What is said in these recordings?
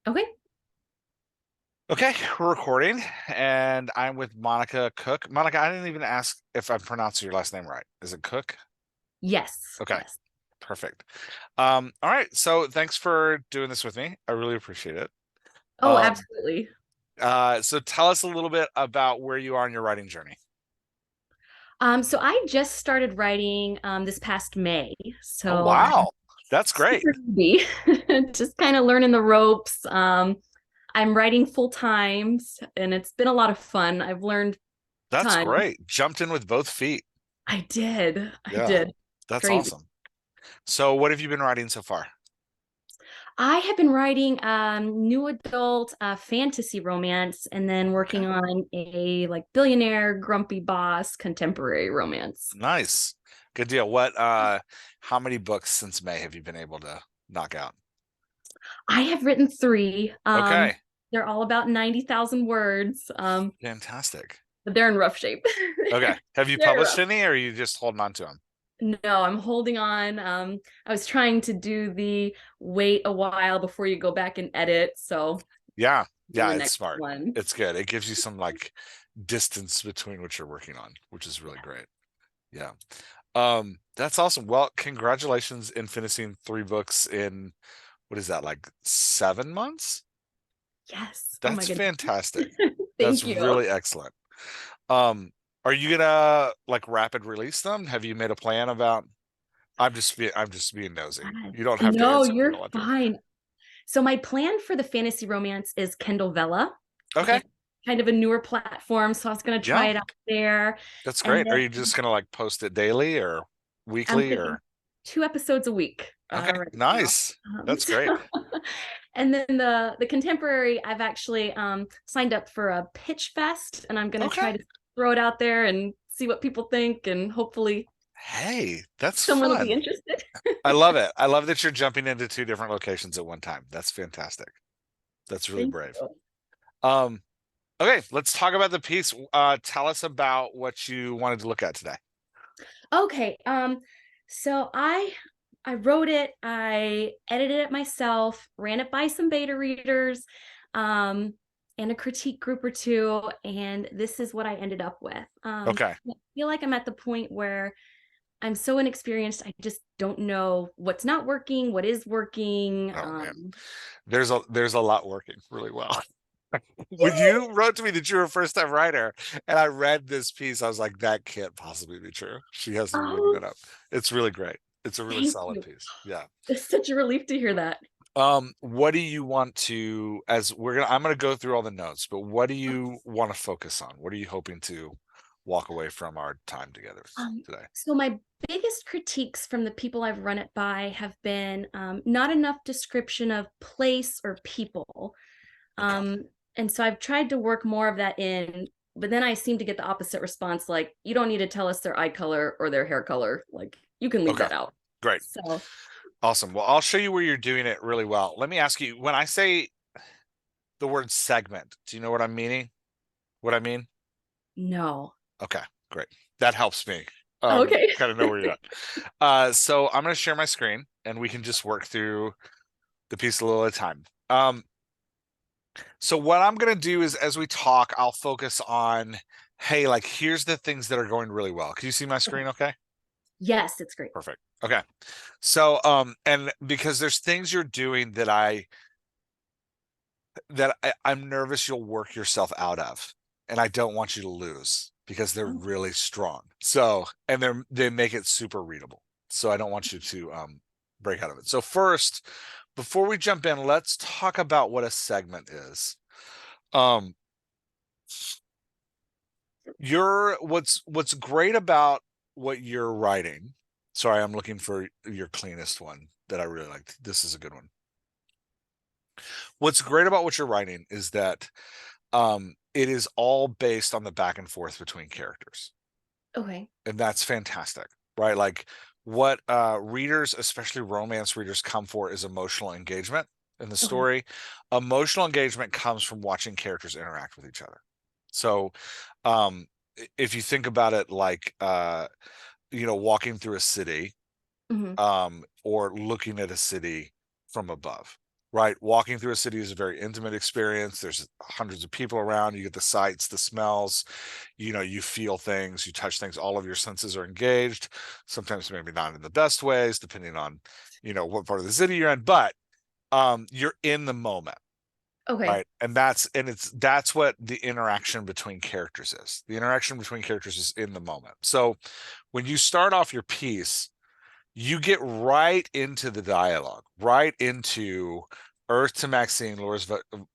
Okay. Okay, we're recording, and I'm with Monica Cooke. Monica, I didn't even ask if I'm pronouncing your last name right. Is it Cook? Yes. Okay, Yes. perfect. All right, so thanks for doing this with me. I really appreciate it. Oh, Um, absolutely. so tell us a little bit about where you are in your writing journey. So I just started writing this past May. Oh, So I'm wow. That's great. super newbie, just kind of learning the ropes. I'm writing full times, and it's been a lot of fun. I've learned That's tons. great. Jumped in with both feet. I did. I Yeah, did. It's that's crazy. awesome. So what have you been writing so far? I have been writing new adult fantasy romance and then Okay, working on a like billionaire grumpy boss contemporary romance. nice. Good deal. How many books since May have you been able to knock out? I have written three. Okay, They're all about 90,000 words, fantastic. but they're in rough shape. Okay. Have you They're published rough. any, or are you just holding on to them? No, I'm holding on. I was trying to do the wait a while before you go back and edit. So Yeah. on Yeah, the it's next smart. one. It's good. It gives you some like distance between what you're working on, which is really great. Yeah. That's awesome. Well, congratulations in finishing 3 books in what is that, like 7 months? Yes. Oh my That's goodness. fantastic. That's Thank you. really excellent. Um, are you gonna like rapid release them? Have you made a plan about I'm just being nosy. Yes. You don't have to No, answer if you you're don't want to. fine. So my plan for the fantasy romance is Kindle Vella. I Okay. think kind of a newer platform, so I was going to try Yeah. it out there. That's And great. Are you then just gonna like post it daily or I'm weekly thinking or 2 episodes a week okay, right now. nice. That's great. And then the contemporary, I've actually signed up for a pitch fest, and I'm going to Okay. try to throw it out there and see what people think, and hopefully Hey, that's someone will be fun. interested. I love it. I love that you're jumping into 2 different locations at one time. That's fantastic. That's really Thank brave. you. Um, okay, let's talk about the piece. Tell us about what you wanted to look at today. Okay. So I wrote it, I edited it myself, ran it by some beta readers, um, and a critique group or two, and this is what I ended up with. Okay. I feel like I'm at the point where I'm so inexperienced, I just don't know what's not working, what is working. Oh man. There's a lot working really well. When you wrote to me that you were a first time writer and I read this piece, I was like, that can't possibly be true. She has to be making Oh, that up. It's really great. It's a really thank solid you. piece. Yeah. It's such a relief to hear that. What do you want to, as I'm gonna go through all the notes, but what do you want to focus on? What are you hoping to walk away from our time together Um, today? so my biggest critiques from the people I've run it by have been not enough description of place or people. Okay. Um, and so I've tried to work more of that in, but then I seem to get the opposite response, like, you don't need to tell us their eye color or their hair color. Like, you can leave Okay. that out. Great. So Awesome. Well, I'll show you where you're doing it really well. Let me ask you, when I say the word segment, do you know what I'm meaning? What I mean? no. Okay, great. That helps me Okay. kind of know where you're at. So I'm going to share my screen and we can just work through the piece a little at a time. So what I'm going to do is as we talk, I'll focus on, hey, like here's the things that are going really well. Can you see my screen okay? Yes, it's great. Perfect. Okay. So and because there's things you're doing that I'm nervous you'll work yourself out of, and I don't want you to lose because they're Oh, really strong. So, and they make it super readable. So I don't want you to break out of it. So first, before we jump in, let's talk about what a segment is. Um, what's great about what you're writing. Sorry, I'm looking for your cleanest one that I really liked. This is a good one. What's great about what you're writing is that it is all based on the back and forth between characters, okay. and that's fantastic, right? Like what readers, especially romance readers, come for is emotional engagement in the Okay. story. Emotional engagement comes from watching characters interact with each other. So um if you think about it like walking through a city Hmm. or looking at a city from above. right? Walking through a city is a very intimate experience. There's hundreds of people around. You get the sights, the smells, you feel things, you touch things, all of your senses are engaged. Sometimes maybe not in the best ways, depending on, what part of the city you're in, but you're in the moment. Okay. Right. And that's what the interaction between characters is. The interaction between characters is in the moment. So when you start off your piece, you get right into the dialogue, right into Earth to Maxine. Laura's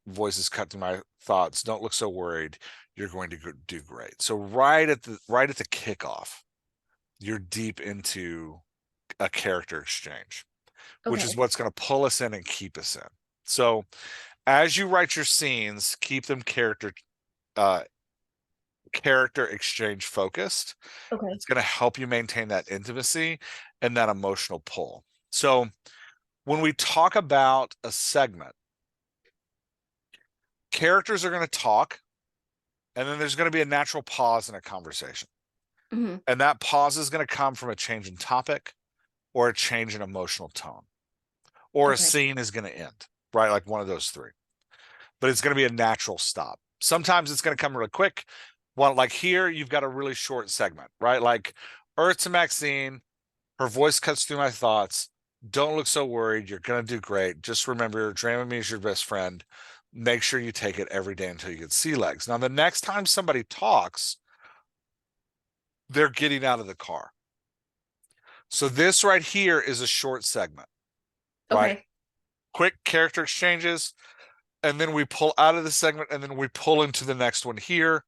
voice is cut to my thoughts. Don't look so worried. You're going to do great. So right at the kickoff, you're deep into a character exchange, which is Okay. what's going to pull us in and keep us in. So as you write your scenes, keep them uh, character exchange focused. Okay. It's going to help you maintain that intimacy and that emotional pull. So when we talk about a segment, characters are going to talk, and then there's going to be a natural pause in a conversation. Hmm. And that pause is going to come from a change in topic or a change in emotional tone, or a Okay. scene is going to end, right? Like one of those three. But it's going to be a natural stop. Sometimes it's going to come really quick. Well, like here, you've got a really short segment, right? Like Earth to Maxine, her voice cuts through my thoughts. Don't look so worried. You're going to do great. Just remember, Dramamine is your best friend. Make sure you take it every day until you get sea legs. Now, the next time somebody talks, they're getting out of the car. So this right here is a short segment, right? Okay. Quick character exchanges, and then we pull out of the segment, and then we pull into the next one here.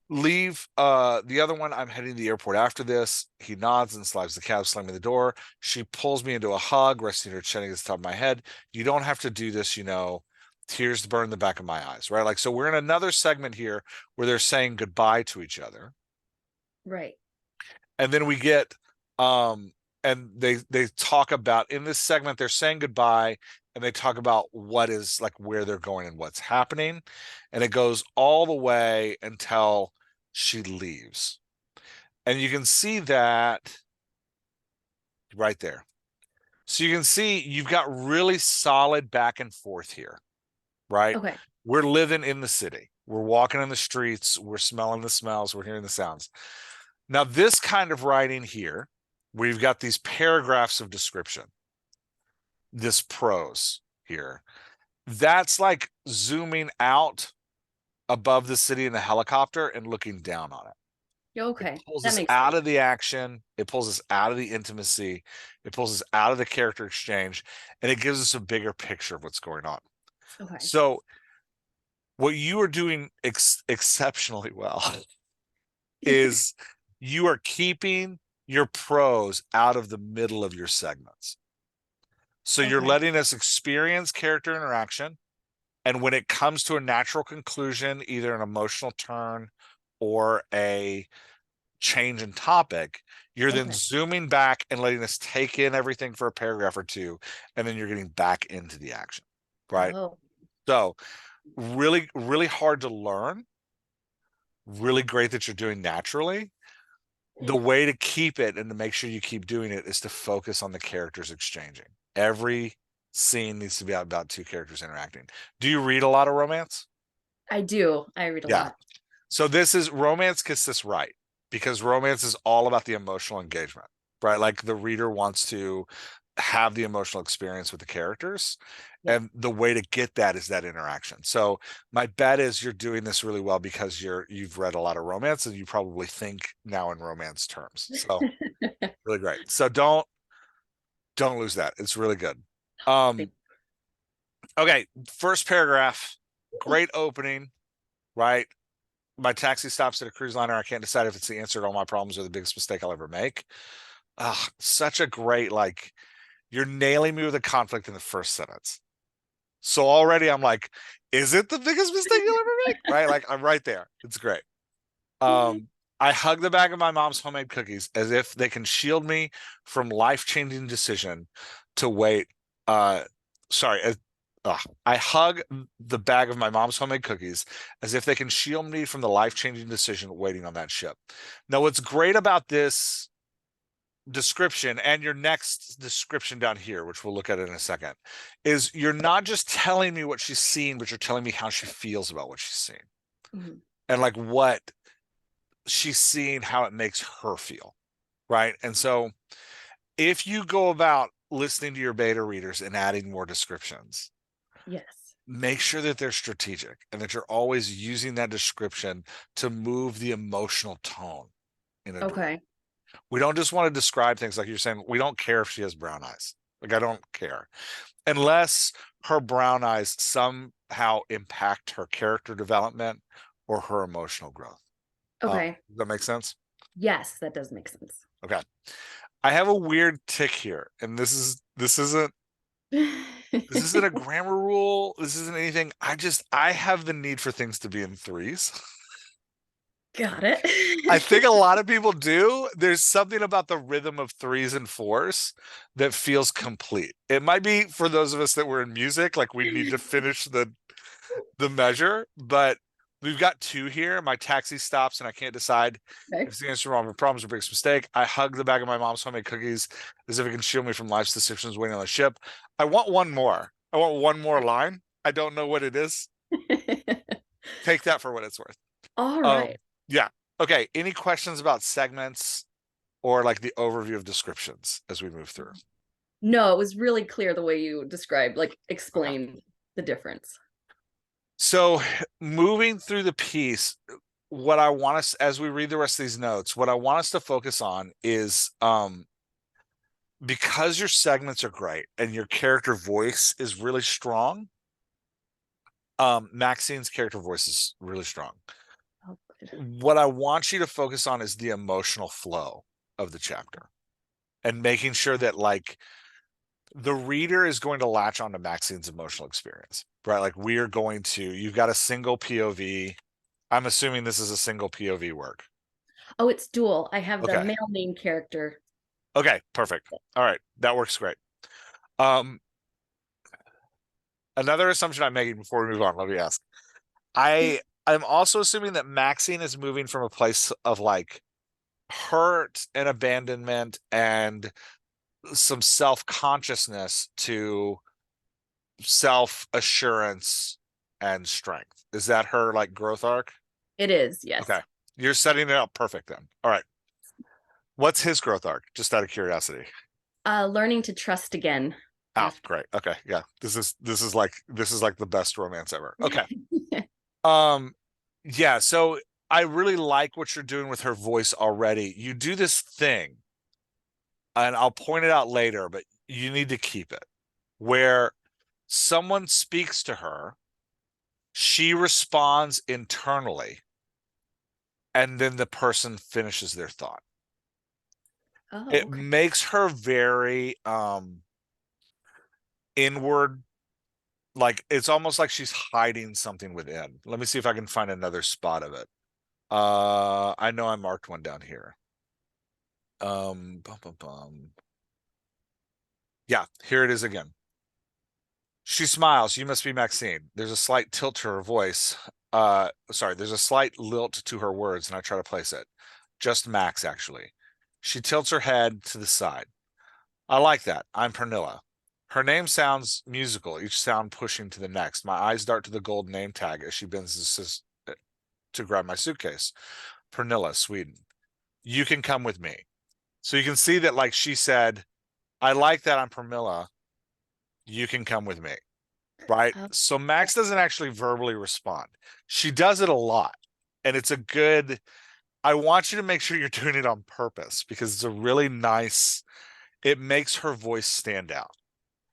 Leave the other one. I'm heading to the airport after this. He nods and slides the cab, slamming the door. She pulls me into a hug, resting her chin against the top of my head. You don't have to do this, tears burn the back of my eyes, right? Like, so we're in another segment here where they're saying goodbye to each other. Right. And then we get and they talk about, in this segment, they're saying goodbye, and they talk about what is, like, where they're going and what's happening, and it goes all the way until she leaves. And you can see that right there. So you can see you've got really solid back and forth here, right? Okay. We're living in the city, we're walking in the streets, we're smelling the smells, we're hearing the sounds. Now, this kind of writing here, we've got these paragraphs of description, this prose here, that's like zooming out above the city in the helicopter and looking down on it. It Okay. pulls That us makes sense. out of the action. It pulls us out of the intimacy. It pulls us out of the character exchange, and it gives us a bigger picture of what's going on. Okay. So, what you are doing exceptionally well is you are keeping your prose out of the middle of your segments. So you're Okay. letting us experience character interaction. And when it comes to a natural conclusion, either an emotional turn or a change in topic, you're then Okay. zooming back and letting us take in everything for a paragraph or two, and then you're getting back into the action, right? Oh. So really, really hard to learn, really great that you're doing naturally. The way to keep it and to make sure you keep doing it is to focus on the characters exchanging. Every scene needs to be about two characters interacting. Do you read a lot of romance? I do. I read a Yeah. lot. So this is romance gets this right, because romance is all about the emotional engagement, right? Like the reader wants to have the emotional experience with the characters. Yeah. And the way to get that is that interaction. So my bet is you're doing this really well because you've read a lot of romance and you probably think now in romance terms. So really great. So don't lose that. It's really good. Um, okay, first paragraph, great opening, right? My taxi stops at a cruise liner. I can't decide if it's the answer to all my problems or the biggest mistake I'll ever make. Such a great, like, you're nailing me with a conflict in the first sentence. So already I'm like, is it the biggest mistake you'll ever make? Right? Like, I'm right there. It's great. Um, I hug the bag of my mom's homemade cookies as if they can shield me from life-changing decision to wait. Uh, sorry. I hug the bag of my mom's homemade cookies as if they can shield me from the life-changing decision waiting on that ship. Now, what's great about this description and your next description down here, which we'll look at in a second, is you're not just telling me what she's seen, but you're telling me how she feels about what she's seen Mhm. and like what she's seeing, how it makes her feel. Right. And so if you go about listening to your beta readers and adding more descriptions, Yes. make sure that they're strategic and that you're always using that description to move the emotional tone in a direction. Okay. We don't just want to describe things like you're saying. We don't care if she has brown eyes. Like, I don't care unless her brown eyes somehow impact her character development or her emotional growth. Okay. Does that make sense? Yes, that does make sense. Okay. I have a weird tick here, and this isn't a grammar rule. This isn't anything. I have the need for things to be in threes. Got I think a it. lot of people do. There's something about the rhythm of threes and fours that feels complete. It might be for those of us that were in music, like we need to finish the measure, but we've got two here. My taxi stops and I can't decide if Okay. it's the answer wrong. My problem's a biggest mistake. I hug the bag of my mom's homemade cookies as if it can shield me from life's decisions waiting on the ship. I want one more. I want one more line. I don't know what it is. Take that for what it's worth. All Um, right. yeah. Okay. Any questions about segments or like the overview of descriptions as we move through? No, it was really clear the way you described, like Okay. explained the difference. So moving through the piece, what I want us as we read the rest of these notes, what I want us to focus on is because your segments are great and your character voice is really strong. Maxine's character voice is really strong. Oh, good. What I want you to focus on is the emotional flow of the chapter and making sure that like the reader is going to latch onto Maxine's emotional experience, right? Like you've got a single POV. I'm assuming this is a single POV work. Oh, it's dual. I have the Okay. male main character. Okay, perfect. All right, that works great. Um, Another assumption I'm making before we move on, let me ask. I'm also assuming that Maxine is moving from a place of like hurt and abandonment and some self-consciousness to self-assurance and strength. Is that her like growth arc? It is, Okay. yes. You're setting it up perfect then. All right. What's his growth arc? Just out of curiosity. Learning to trust again Oh, after. great. Okay. Yeah. This is like the best romance ever. Okay. Um, yeah, so I really like what you're doing with her voice already. You do this thing, and I'll point it out later, but you need to keep it, where someone speaks to her, she responds internally, and then the person finishes their thought. Oh, It okay. makes her very inward, like it's almost like she's hiding something within. Let me see if I can find another spot of it. I know I marked one down here. Bum, bum, bum. Yeah, here it is again. She smiles. You must be Maxine. There's a slight tilt to her voice. Sorry, there's a slight lilt to her words, and I try to place it. Just Max, actually. She tilts her head to the side. I like that. I'm Pernilla. Her name sounds musical, each sound pushing to the next. My eyes dart to the gold name tag as she bends to grab my suitcase. Pernilla, Sweden. You can come with me. So you can see that, like she said, I like that I'm Pernilla. You can come with me. Right. Oh, So Max doesn't actually verbally respond. She does it a lot. And it's a good, I want you to make sure you're doing it on purpose because it's a really nice, it makes her voice stand out.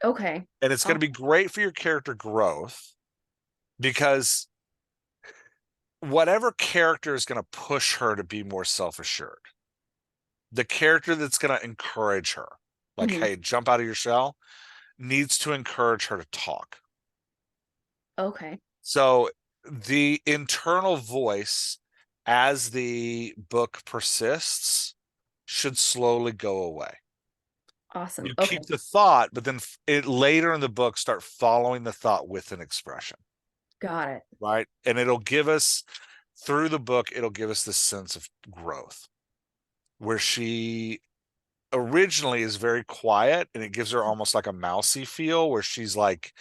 okay. And it's going Oh, to be great for your character growth because whatever character is going to push her to be more self assured, the character that's going to encourage her, like, mhm. hey, jump out of your shell, needs to encourage her to talk. Okay. So the internal voice, as the book persists, should slowly go away. Awesome. You Okay. keep the thought, but then it later in the book start following the thought with an expression, Got it. right? And it'll give us through the book, it'll give us this sense of growth where she originally is very quiet, and it gives her almost like a mousy feel where she's like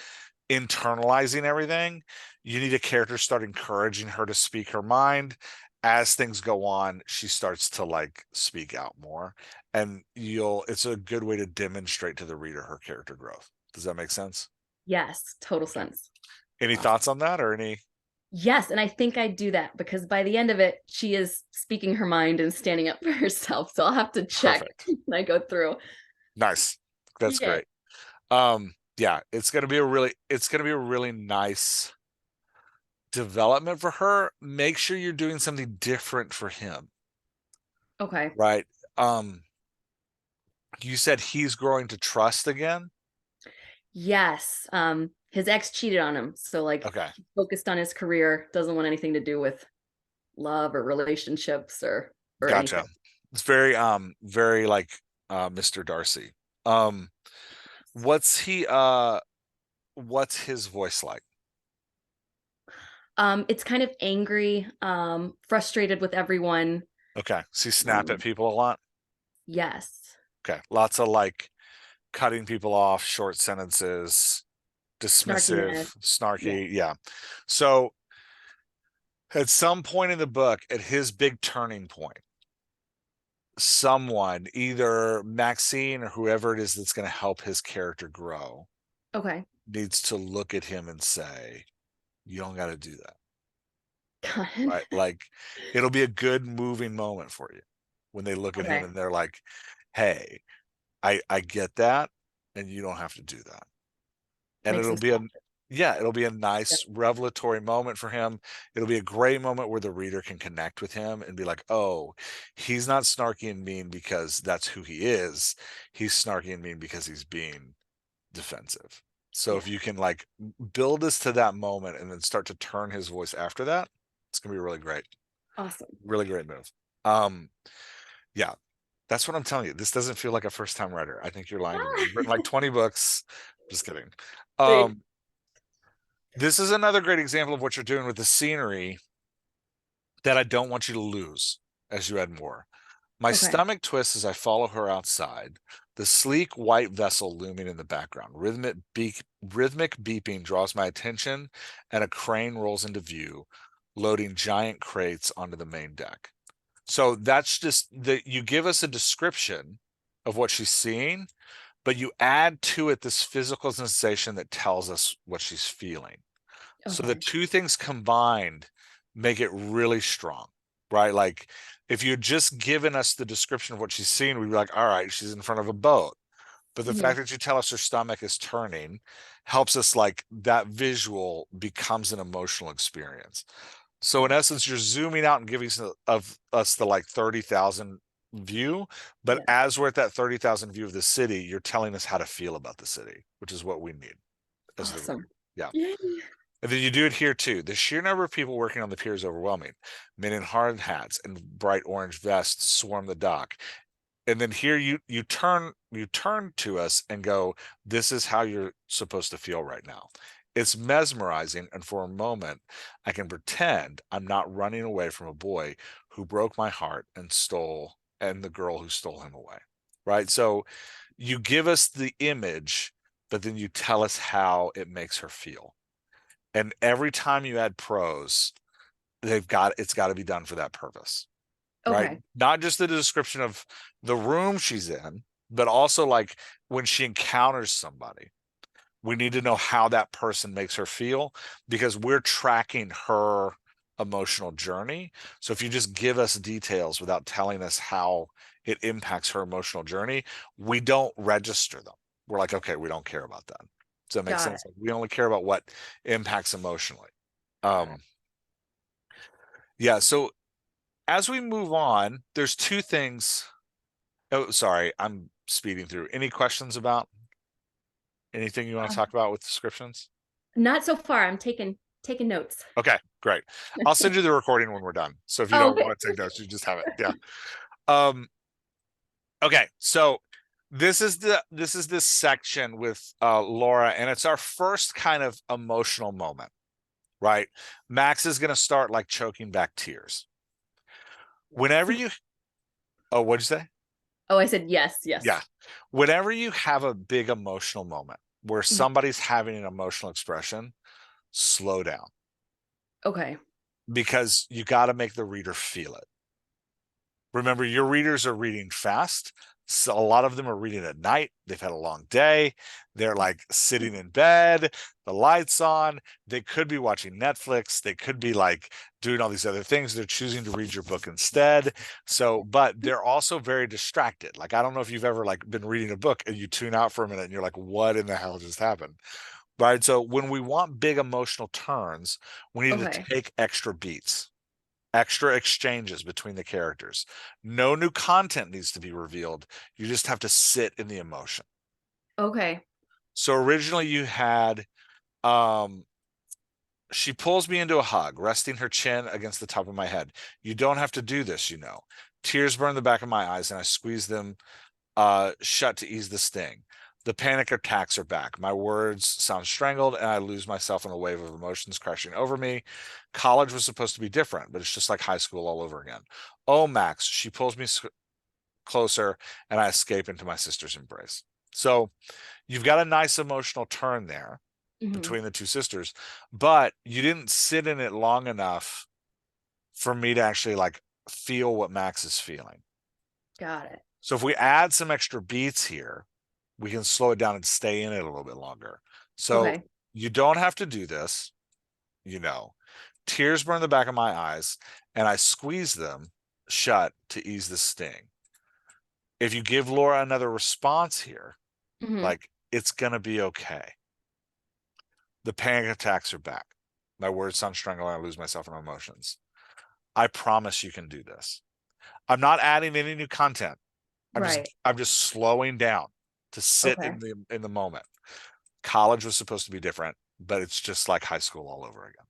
internalizing everything. You need a character start encouraging her to speak her mind. As things go on, she starts to like speak out more, and it's a good way to demonstrate to the reader her character growth. Does that make sense? Yes, total Okay. sense. Any Awesome. thoughts on that, or any? Yes, and I think I do that because by the end of it, she is speaking her mind and standing up for herself. So I'll have to check Perfect. when I go through. Nice. That's Yay. great. Yeah, it's gonna be a really nice development for her. Make sure you're doing something different for him, Okay. right? Um, you said he's growing to trust again. Yes. His ex cheated on him. So like Okay, he's focused on his career, doesn't want anything to do with love or relationships or gotcha. anything. It's very like Mr. Darcy. Um, what's he what's his voice like? It's kind of angry, frustrated with everyone. Okay, does he snap at Um, people a lot? yes. Okay, lots of like cutting people off, short sentences, dismissive, Snarkiness. Yeah. snarky. Yeah. So at some point in the book, at his big turning point, someone, either Maxine or whoever it is that's going to help his character grow, Okay. needs to look at him and say, "You don't got to do that." Got it. Right? Like, it'll be a good moving moment for you when they look at him Okay. and they're like, "Hey, I get that, and you don't have to do that." And Makes it'll him be a softer. yeah, it'll be a Yep. nice revelatory moment for him. It'll be a great moment where the reader can connect with him and be like, "Oh, he's not snarky and mean because that's who he is. He's snarky and mean because he's being defensive." So if Yeah. you can like build us to that moment and then start to turn his voice after that, it's gonna be Awesome. really great move. Um, yeah, that's what I'm telling you. This doesn't feel like a first time writer. I think you're lying to me. You've written like 20 books. Just kidding. Thanks. Um, this is another great example of what you're doing with the scenery that I don't want you to lose as you add more. My Okay. stomach twists as I follow her outside, the sleek white vessel looming in the background. Rhythmic beeping draws my attention, and a crane rolls into view, loading giant crates onto the main deck. So that's just that you give us a description of what she's seeing, but you add to it this physical sensation that tells us what she's feeling. So the Okay. two things combined make it really strong, right? Like if you had just given us the description of what she's seeing, we'd be like, all right, she's in front of a boat. But the Mhm. fact that you tell us her stomach is turning helps us like that visual becomes an emotional experience. So in essence, you're zooming out and giving of us the like 30,000 view, but Yeah. as we're at that 30,000 view of the city, you're telling us how to feel about the city, which is what we need as the Awesome. reader. Yeah. Yay. And then you do it here too. The sheer number of people working on the pier is overwhelming. Men in hard hats and bright orange vests swarm the dock. And then here you turn to us and go, this is how you're supposed to feel right now. It's mesmerizing, and for a moment, I can pretend I'm not running away from a boy who broke my heart and the girl who stole him away. Right? So you give us the image, but then you tell us how it makes her feel. And every time you add prose, it's got to be done for that purpose, right? Okay. Not just the description of the room she's in, but also like when she encounters somebody, we need to know how that person makes her feel because we're tracking her emotional journey. So if you just give us details without telling us how it impacts her emotional journey, we don't register them. We're like, okay, we don't care about that. Does that make Got sense? it. Like, we only care about what impacts emotionally. Got it. Um, yeah. So as we move on, there's two things. Oh, sorry, I'm speeding through. Any questions about anything you want to Um, talk about with descriptions? not so far. I'm taking notes. Okay, great. I'll send you the recording when we're done. So if you Oh, don't okay. want to take notes, you just have it. Yeah. Um, okay, so this section with Laura, and it's our first kind of emotional moment, right? Max is gonna start like choking back tears. Whenever Yes. you Oh, what'd you say? Oh, I said yes, Yeah. yes. Whenever you have a big emotional moment where Mhm. somebody's having an emotional expression, slow down Okay. because you got to make the reader feel it. Remember, your readers are reading fast. So a lot of them are reading at night. They've had a long day. They're like sitting in bed, the lights on. They could be watching Netflix. They could be like doing all these other things. They're choosing to read your book instead. So, but they're also very distracted. Like, I don't know if you've ever like been reading a book and you tune out for a minute and you're like, what in the hell just happened? Right. So when we want big emotional turns, we need to Okay. take extra beats, extra exchanges between the characters. No new content needs to be revealed. You just have to sit in the emotion. Okay. So originally you had um she pulls me into a hug, resting her chin against the top of my head. You don't have to do this, you know. Tears burn the back of my eyes and I squeeze them shut to ease the sting. The panic attacks are back. My words sound strangled, and I lose myself in a wave of emotions crashing over me. College was supposed to be different, but it's just like high school all over again. Oh, Max, she pulls me closer, and I escape into my sister's embrace. So you've got a nice emotional turn there Hmm. between the two sisters, but you didn't sit in it long enough for me to actually like feel what Max is feeling. Got it. So if we add some extra beats here, we can slow it down and stay in it a little bit longer. So Okay. you don't have to do this, you know. Tears burn the back of my eyes, and I squeeze them shut to ease the sting. If you give Laura another response here, Hmm. like it's gonna be okay. The panic attacks are back. My words sound strangled, and I lose myself in emotions. I promise you can do this. I'm not adding any new content. Right. I'm just slowing down to sit Okay. in the moment. College was supposed to be different, but it's just like high school all over again.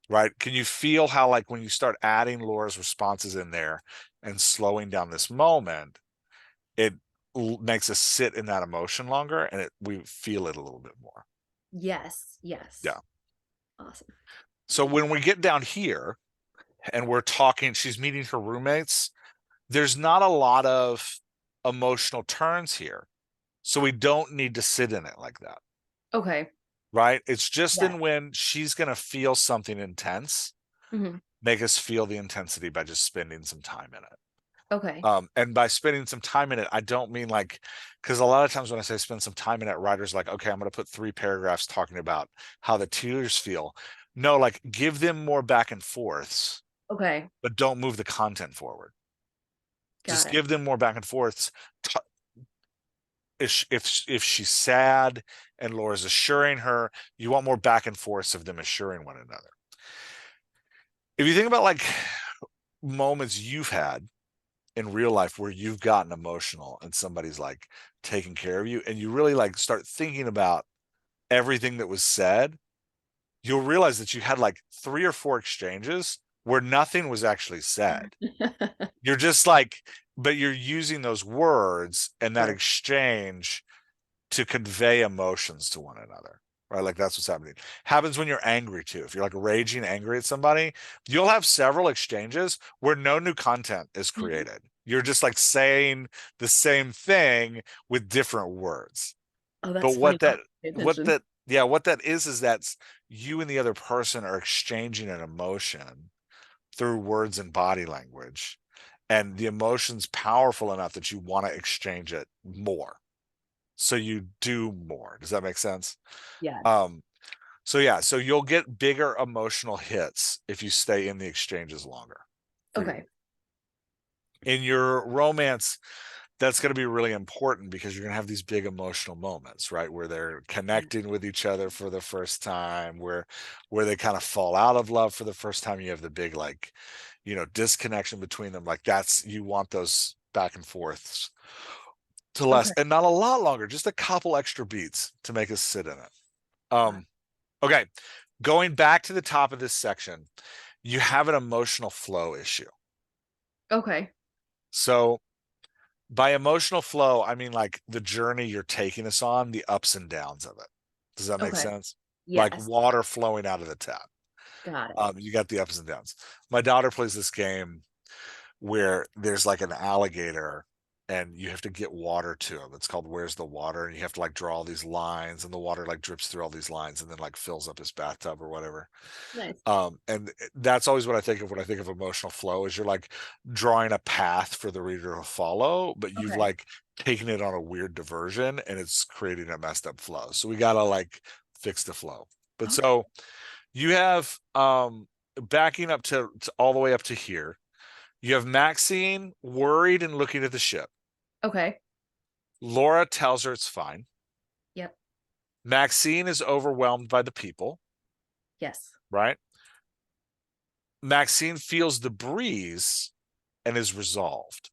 Right? Can you feel how like when you start adding Laura's responses in there and slowing down this moment, it makes us sit in that emotion longer and we feel it a little bit more. Yes. Yes. Yeah. Awesome. So when we get down here and we're talking, she's meeting her roommates, there's not a lot of emotional turns here. So we don't need to sit in it like that. Okay. Right? It's just Yeah. in when she's going to feel something intense, Hmm. make us feel the intensity by just spending some time in it. Okay. And by spending some time in it, I don't mean like, because a lot of times when I say spend some time in it, writers like, okay, I'm going to put 3 paragraphs talking about how the tears feel. No, like give them more back and forths, Okay. but don't move the content forward. Got Just it. give them more back and forths. If she's sad and Laura's assuring her, you want more back and forths of them assuring one another. If you think about like moments you've had in real life where you've gotten emotional and somebody's like taking care of you and you really like start thinking about everything that was said, you'll realize that you had like 3 or 4 exchanges where nothing was actually said. You're just like, but you're using those words and that Sure. exchange to convey emotions to one another. Right. Like that's what's happening. Happens when you're angry too. If you're like raging angry at somebody, you'll have several exchanges where no new content is created. You're just like saying the same thing with different words. Oh, But that's funny. I'll pay what attention. that, yeah, what that is that's you and the other person are exchanging an emotion through words and body language. And the emotion's powerful enough that you want to exchange it more. So you do more. Does that make sense? Yes. Um, so yeah, so you'll get bigger emotional hits if you stay in the exchanges longer for your Okay. in your romance. That's going to be really important because you're going to have these big emotional moments, right? Where they're Yeah. connecting with each other for the first time, where they kind of fall out of love for the first time. You have the big like, disconnection between them. Like that's you want those back and forths to Okay. last and not a lot longer, just a couple extra beats to make us sit in it. Got Um, okay, going back to the top of this section, you have an emotional flow issue. Okay. So by emotional flow, I mean like the journey you're taking us on, the ups and downs of it. Does that make Okay. sense? Like Yes. water flowing out of the tap. Got it. You got the ups and downs. My daughter plays this game where there's like an alligator and you have to get water to him. It's called Where's the Water? And you have to like draw all these lines, and the water like drips through all these lines and then like fills up his bathtub or whatever. Nice. And that's always what I think of when I think of emotional flow is you're like drawing a path for the reader to follow, but you've Okay. like taken it on a weird diversion and it's creating a messed up flow. So we gotta like fix the flow. But Okay. so you have backing up to all the way up to here. You have Maxine worried and looking at the ship. Okay. Laura tells her it's fine. Yep. Maxine is overwhelmed by the people, Yes. right? Maxine feels the breeze and is resolved.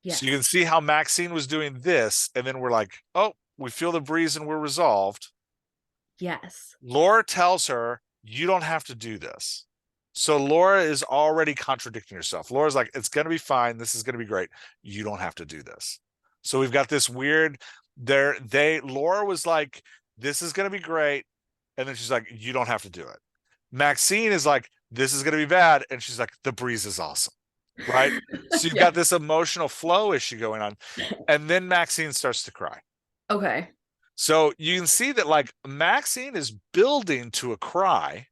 So you can Yes. see how Maxine was doing this, and then we're like, oh, we feel the breeze and we're resolved. Yes. Laura tells her, you don't have to do this. So Laura is already contradicting herself. Laura's like, it's going to be fine. This is going to be great. You don't have to do this. So we've got this weird Laura was like, this is going to be great. And then she's like, you don't have to do it. Maxine is like, this is going to be bad. And she's like, the breeze is awesome. Right. So you've Yeah. got this emotional flow issue going on. And then Maxine starts to cry. Okay. So you can see that like Maxine is building to a cry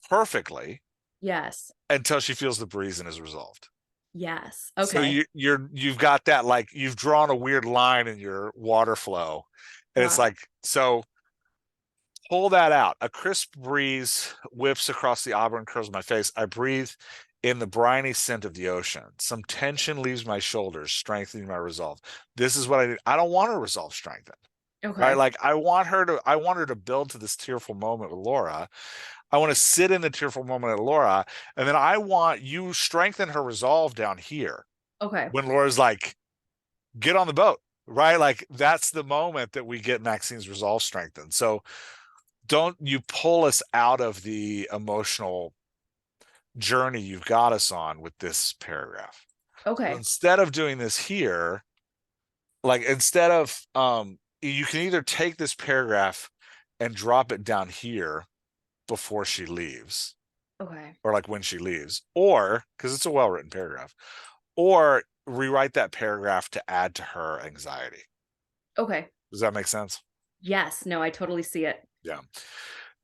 perfectly Yes. until she feels the breeze and is resolved. Yes. So Okay. you've got that like you've drawn a weird line in your water flow. And it's Got like, so pull that out. A crisp breeze whips across the auburn curls of my face. I breathe in the briny scent of the ocean. Some tension leaves my shoulders, strengthening my resolve. This is what I need. I don't want her resolve strengthened. it. Right? Okay. Like I want her to build to this tearful moment with Laura. I want to sit in the tearful moment at Laura, and then I want you strengthen her resolve down here Okay. when Laura's like, get on the boat, right? Like that's the moment that we get Maxine's resolve strengthened. So don't you pull us out of the emotional journey you've got us on with this paragraph. So Okay. instead of doing this here, like instead of you can either take this paragraph and drop it down here before she leaves, Okay. or like when she leaves, or because it's a well-written paragraph, or rewrite that paragraph to add to her anxiety. Okay. Does that make sense? Yes. No, I totally see it. Yeah.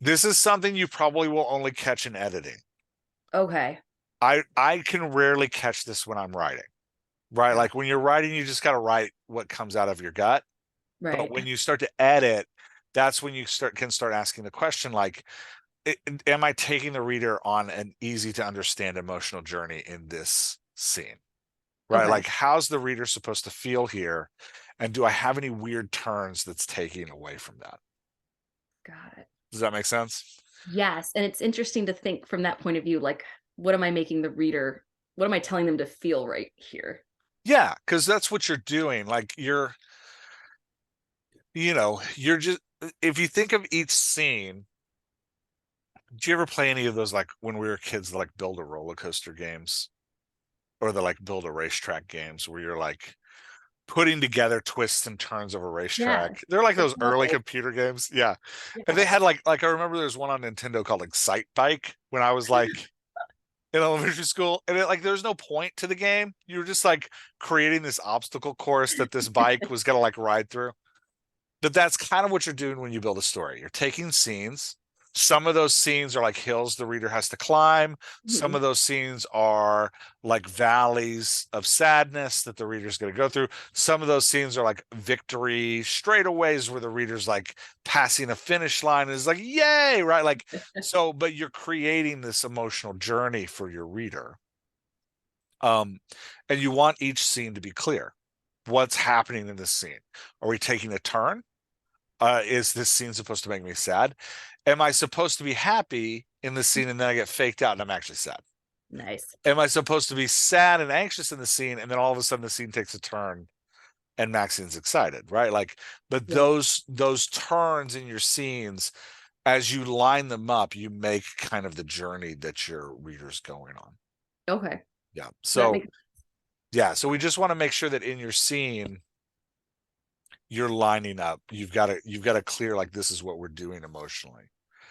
This is something you probably will only catch in editing. Okay. I can rarely catch this when I'm writing. Right? Got Like when you're writing, you just got to write what comes out of your gut. But right. when you start to edit, that's when you can start asking the question like, am I taking the reader on an easy to understand emotional journey in this scene? Right? Okay. Like, how's the reader supposed to feel here? And do I have any weird turns that's taking away from that? Got it. Does that make sense? Yes. And it's interesting to think from that point of view, like, what am I making the reader, what am I telling them to feel right here? Yeah, because that's what you're doing. Like, you're just, if you think of each scene, did you ever play any of those, like when we were kids, like build a roller coaster games or the like build a racetrack games where you're like putting together twists and turns of a Yeah. racetrack? They're like It's those not early like, computer games. Yeah. And they yes. had like I remember there's one on Nintendo called Excite Bike when I was like in elementary school. And it, like there's no point to the game. You were just like creating this obstacle course that this bike was gonna like ride through. But that's kind of what you're doing when you build a story. You're taking scenes. Some of those scenes are like hills the reader has to climb. Some Mhm. of those scenes are like valleys of sadness that the reader's going to go through. Some of those scenes are like victory straightaways where the reader's like passing a finish line and is like, yay, right? Like, so, but you're creating this emotional journey for your reader. Um, and you want each scene to be clear. What's happening in this scene? Are we taking a turn? Is this scene supposed to make me sad? Am I supposed to be happy in the scene and then I get faked out and I'm actually sad? Nice. Am I supposed to be sad and anxious in the scene and then all of a sudden the scene takes a turn and Maxine's excited, right? Like, but Yeah. those turns in your scenes, as you line them up, you make kind of the journey that your reader's going on. Okay. Yeah. That So makes yeah, so we just want to make sure that in your scene you're lining up. You've got to clear like this is what we're doing emotionally.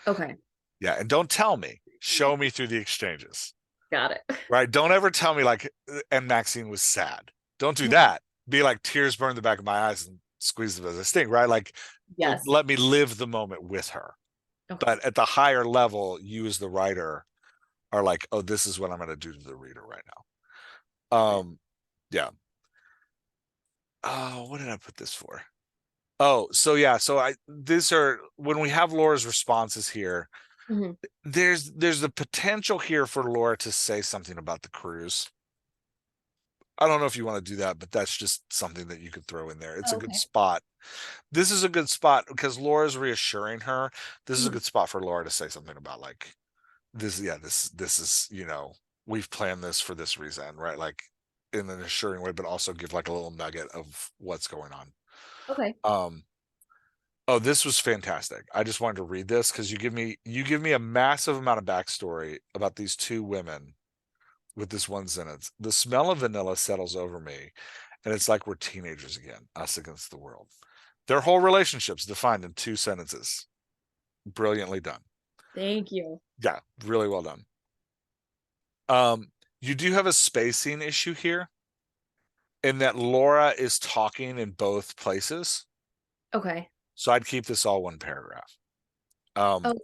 okay. Yeah, and don't tell me. Show me through the exchanges. Got it. Right? Don't ever tell me like and Maxine was sad. Don't do that. Be like tears burn the back of my eyes and squeeze them as a sting, right? Like Yes. let me live the moment with her. Okay. But at the higher level, you as the writer are like, oh, this is what I'm going to do to the reader right now. Got it. Yeah. Oh, what did I put this for? Oh, so yeah, so I these are when we have Laura's responses here, Mhm. there's the potential here for Laura to say something about the cruise. I don't know if you want to do that, but that's just something that you could throw in there. It's a Oh, good okay. spot. This is a good spot because Laura's reassuring her. This is a Mhm. good spot for Laura to say something about like this, yeah, this is, we've planned this for this reason, right? Like in an assuring way, but also give like a little nugget of what's going on. Okay. Um, oh, this was fantastic. I just wanted to read this because you give me a massive amount of backstory about these two women with this one sentence. The smell of vanilla settles over me, and it's like we're teenagers again, us against the world. Their whole relationship's defined in two sentences. Brilliantly done. Thank you. Yeah, really well done. Um, you do have a spacing issue here in that Laura is talking in both places. Okay. So I'd keep this all one paragraph. Um, Okay.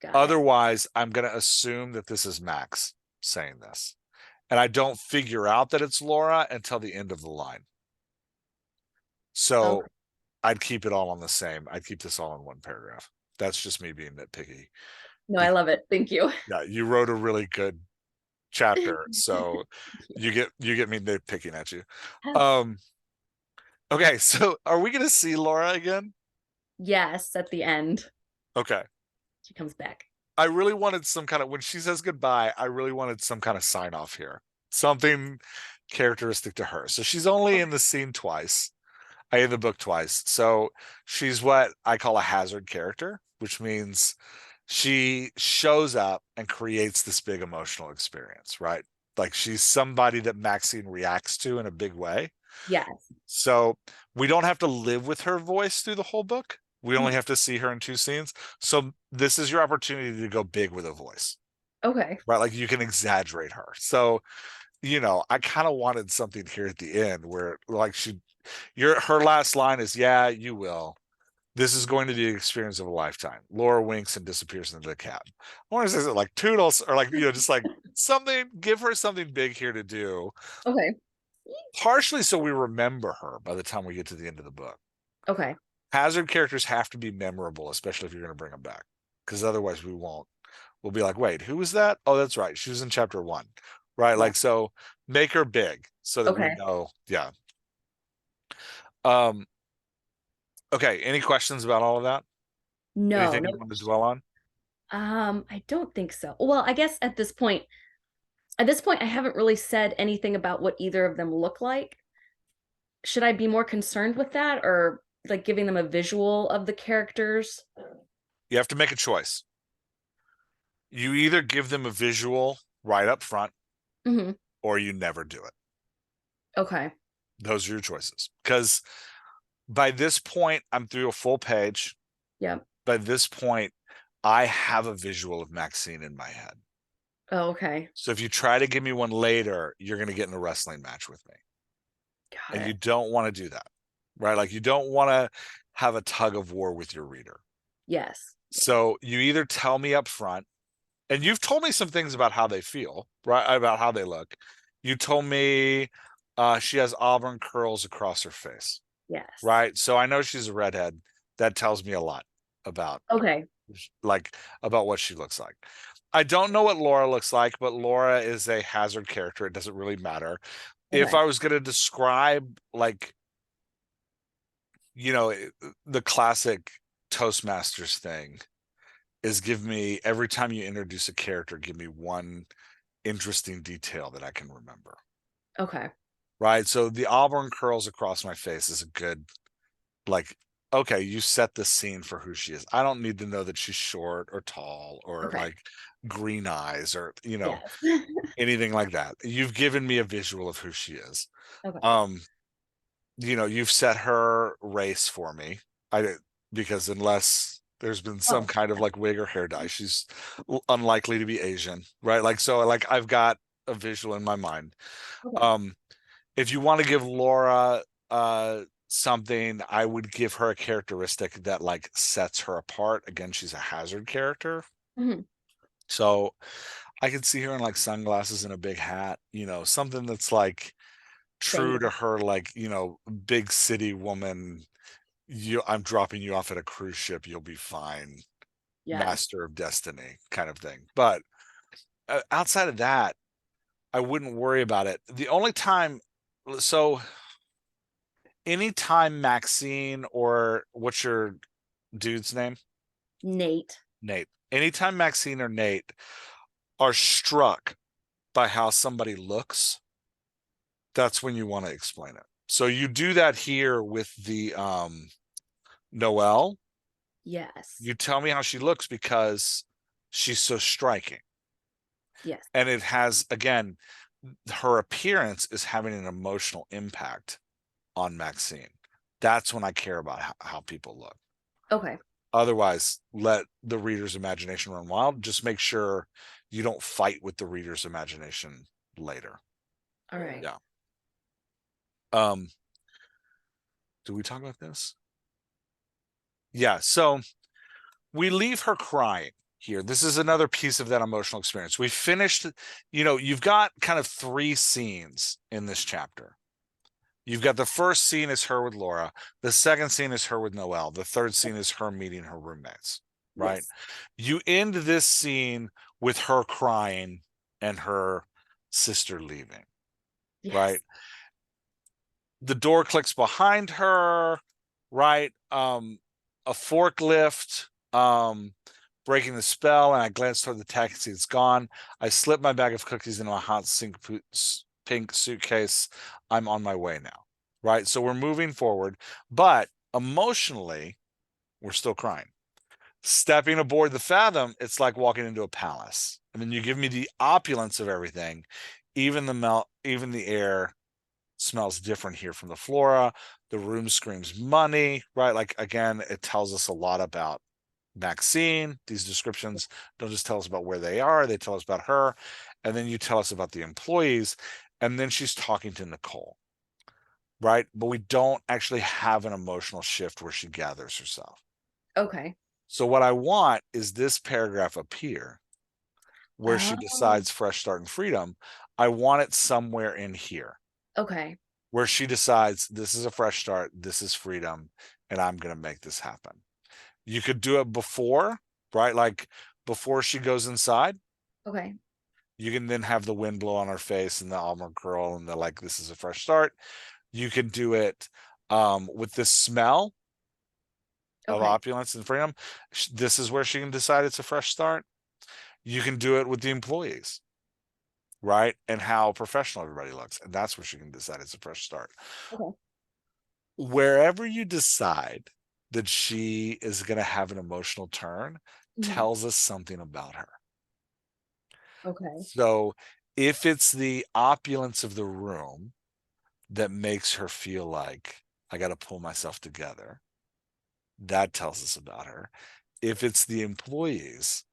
Got it. Otherwise, I'm going to assume that this is Max saying this. And I don't figure out that it's Laura until the end of the line. So Okay. I'd keep it all on the same. I'd keep this all in one paragraph. That's just me being nitpicky. No, I love it. Thank you. Yeah, you wrote a really good chapter, so you get me nitpicking at you. Yes. Um, okay, so are we gonna see Laura again? Yes, at the end, Okay. she comes back. I really wanted some kind of when she says goodbye, I really wanted some kind of sign off here. Something characteristic to her. So she's only in Okay. the scene twice. I in the book twice. So she's what I call a hazard character, which means she shows up and creates this big emotional experience, right? Like she's somebody that Maxine reacts to in a big way. Yes. So we don't have to live with her voice through the whole book. We only Mhm. have to see her in two scenes. So this is your opportunity to go big with a voice, Okay. right? Like you can exaggerate her. So, I kind of wanted something here at the end where like her last line is, yeah, you will. This is going to be the experience of a lifetime. Laura winks and disappears into the cab. I want to say something like toodles or like, just like something, give her something big here to do, Okay. partially so we remember her by the time we get to the end of the book. Okay. Hazard characters have to be memorable, especially if you're going to bring them back, because otherwise we won't. We'll be like, wait, who was that? Oh, that's right. She was in chapter one, right? Yeah. Like, so make her big so that we Okay. know. Yeah. Um, okay. Any questions about all of that? No, Anything no. you want to dwell on? I don't think so. Well, I guess at this point, I haven't really said anything about what either of them look like. Should I be more concerned with that or like giving them a visual of the characters? You have to make a choice. You either give them a visual right up front Hmm. or you never do it. Okay. Those are your choices. Because by this point, I'm through a full page. Yep. By this point, I have a visual of Maxine in my head. Oh, okay. So if you try to give me one later, you're going to get in a wrestling match with me. Got And you it. don't want to do that, right? Like you don't want to have a tug of war with your reader. Yes. Yes. So you either tell me up front, and you've told me some things about how they feel, right? About how they look. You told me she has auburn curls across her face, Yes. right? So I know she's a redhead. That tells me a lot about Okay. like about what she looks like. I don't know what Laura looks like, but Laura is a hazard character. It doesn't really matter. If Okay. I was going to describe like, you know, the classic Toastmasters thing is give me every time you introduce a character, give me one interesting detail that I can remember. Okay. Right. So the auburn curls across my face is a good, like, okay, you set the scene for who she is. I don't need to know that she's short or tall or Okay. like green eyes or, Yes. anything like that. You've given me a visual of who she is. Okay. Um, you've set her race for me. I because unless there's been some Oh, kind of like wig or hair dye, she's unlikely to be Asian, right? Like so like I've got a visual in my mind. okay. Um if you want to give Laura something, I would give her a characteristic that like sets her apart. Again, she's a hazard character. Mhm. So I can see her in like sunglasses and a big hat, something that's like true Same. to her, like, big city woman. I'm dropping you off at a cruise ship, you'll be fine. Yes. Master of destiny kind of thing. But outside of that, I wouldn't worry about it. The only time, so anytime Maxine, or what's your dude's name? Nate. Nate. Anytime Maxine or Nate are struck by how somebody looks, that's when you want to explain it. So you do that here with the Noelle. Yes. You tell me how she looks because she's so striking. Yes. And it has, again, her appearance is having an emotional impact on Maxine. That's when I care about how people look. Okay. Otherwise, let the reader's imagination run wild. Just make sure you don't fight with the reader's imagination later. All right. Yeah. Um, do we talk about this? Yeah. So we leave her crying here. This is another piece of that emotional experience. We finished, you've got kind of three scenes in this chapter. You've got the first scene is her with Laura. The second scene is her with Noelle. The third scene is her meeting her roommates, right? Yes. You end this scene with her crying and her sister leaving, right? Yes. The door clicks behind her, right? A forklift, breaking the spell, and I glance toward the taxi. It's gone. I slip my bag of cookies into a hot pink suitcase. I'm on my way now, right? So we're moving forward, but emotionally, we're still crying. Stepping aboard the Fathom, it's like walking into a palace. And then you give me the opulence of everything, even the air smells different here from the flora. The room screams money, right? Like, again, it tells us a lot about Maxine. These descriptions don't just tell us about where they are, they tell us about her. And then you tell us about the employees. And then she's talking to Nicole, right? But we don't actually have an emotional shift where she gathers herself. Okay. So, what I want is this paragraph up here where she Oh, decides fresh start and freedom. I want it somewhere in here okay. where she decides this is a fresh start, this is freedom, and I'm going to make this happen. You could do it before, right? Like before she goes inside. Okay. You can then have the wind blow on her face and the armor curl, and they're like, this is a fresh start. You can do it with the smell of Okay. opulence and freedom. This is where she can decide it's a fresh start. You can do it with the employees, right? And how professional everybody looks. And that's where she can decide it's a fresh start. Okay. Wherever you decide that she is going to have an emotional turn, Mhm. tells us something about her. Okay. So if it's the opulence of the room that makes her feel like I got to pull myself together, that tells us about her. If it's the employees